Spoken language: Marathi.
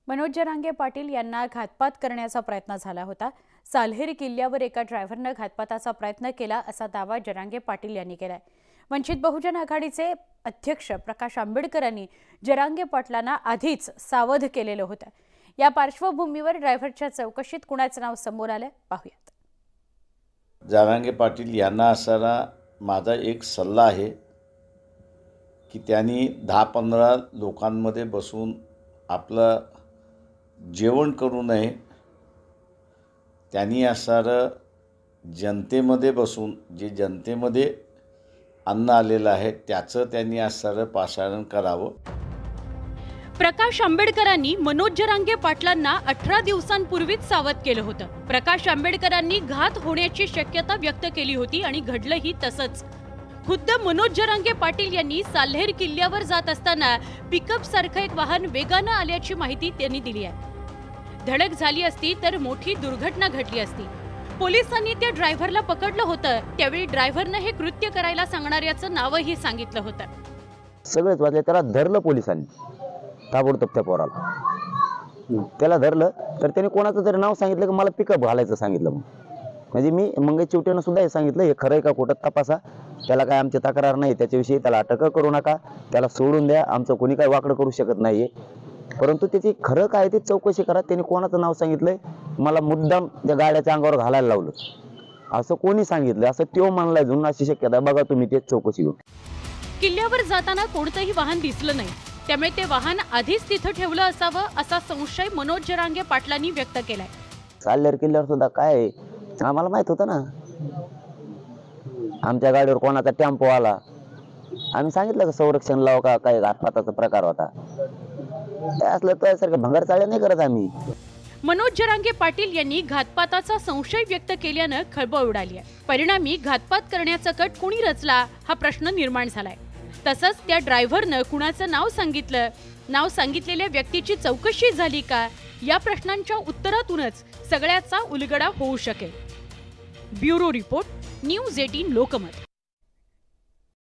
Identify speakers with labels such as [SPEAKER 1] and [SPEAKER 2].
[SPEAKER 1] मनोज जरांगे पाटील यांना घातपात करण्याचा प्रयत्न झाला होता। साल्हेर किल्ल्यावर एका ड्रायव्हरने घातपाताचा प्रयत्न केला असा दावा जरांगे पाटील यांनी केलाय। वंचित बहुजन आघाडीचे अध्यक्ष प्रकाश आंबेडकरांनी जरांगे पाटलांना आधीच सावध केलेलं होतं। या पार्श्वभूमीवर ड्रायव्हरच्या चौकशीत कुणाचं नाव समोर आलं पाहूयात।
[SPEAKER 2] जरांगे पाटील यांना असणारा माझा एक सल्ला आहे की त्यांनी 10-15 लोकांमध्ये बसून आपलं जेवण करू नये। त्यांनी असणारं जनतेमध्ये बसून जे जनतेमध्ये अन्न आलेलं आहे त्याचं त्यांनी असणारं पाचारण करावं।
[SPEAKER 1] प्रकाश आंबेडकरांनी मनोज जरांगे पाटलांना 18 दिवसांपूर्वीच सावध केलं होतं। प्रकाश आंबेडकरांनी घात होण्याची शक्यता व्यक्त केली होती आणि घडलंही तसंच। खुद्द मनोज जरांगे पाटील यांनी साल्हेर किल्ल्यावर जात असताना पिकअप सारखं एक वाहन वेगानं आल्याची माहिती त्यांनी दिली आहे। धडक झाली असती तर मोठी दुर्घटना घडली असती। पोलिसांनी त्या ड्रायव्हरला पकडलं होतं। त्यावेळी ड्रायव्हरनं हे कृत्य करायला सांगणाऱ्याचं नावही सांगितलं होतं।
[SPEAKER 3] सगळेच वाजले, त्याला धरलं पोलिसांनी ताबडतोब त्या पोराला। त्याला धरलं तर त्याने कोणाचं तरी नाव सांगितलं की मला पिकअप घालायचं सांगितलं। म्हणजे मी मंगेश चिवटेनं सुद्धा हे सांगितलं, हे खरं आहे का खोटं तपासा, त्याला काय आमची तक्रार नाही, त्याच्याविषयी त्याला अटक करू नका, त्याला सोडून द्या, आमचं कोणी काय वाकडं करू शकत नाहीये। परंतु त्याची खरं काय ते चौकशी करा। त्यांनी कोणाचं नाव सांगितलंय, मला मुद्दाम त्या गाड्याच्या अंगावर घालायला लावलं असं कोणी सांगितलं, असं त्यो म्हणलाय जुन अशी शक्यता बघा तुम्ही, तेच चौकशी घेऊन।
[SPEAKER 1] किल्ल्यावर जाताना कोणतंही वाहन दिसलं नाही, त्यामुळे ते वाहन आधीच तिथं ठेवलं असावं असा संशय मनोज जरांगे पाटलांनी व्यक्त केलाय।
[SPEAKER 3] साल्हेर किल्ल्यावर सुद्धा काय आम्हाला माहित होतं ना, आमच्या गाडीवर कोणाचा टेम्पो आला, आम्ही सांगितलं का संरक्षण लाव का, काय घातपाताचा प्रकार होता, ते असलं तर सारखं भंगार चाळ्या नाही करत आम्ही।
[SPEAKER 1] मनोज जरांगे पाटील यांनी घातपाताचा संशय व्यक्त केल्यानं खळबळ उडाली आहे। परिणामी घातपात करण्याचा कट कुणी रचला हा प्रश्न निर्माण झालाय। तसंच त्या ड्रायव्हरनं कुणाचं नाव सांगितलं, नाव सांगितलेल्या व्यक्तीची चौकशी झाली का, या प्रश्नांच्या उत्तरातूनच सगळ्याचा उलगडा होऊ शकेल। Bureau report, news 18 Lokmat.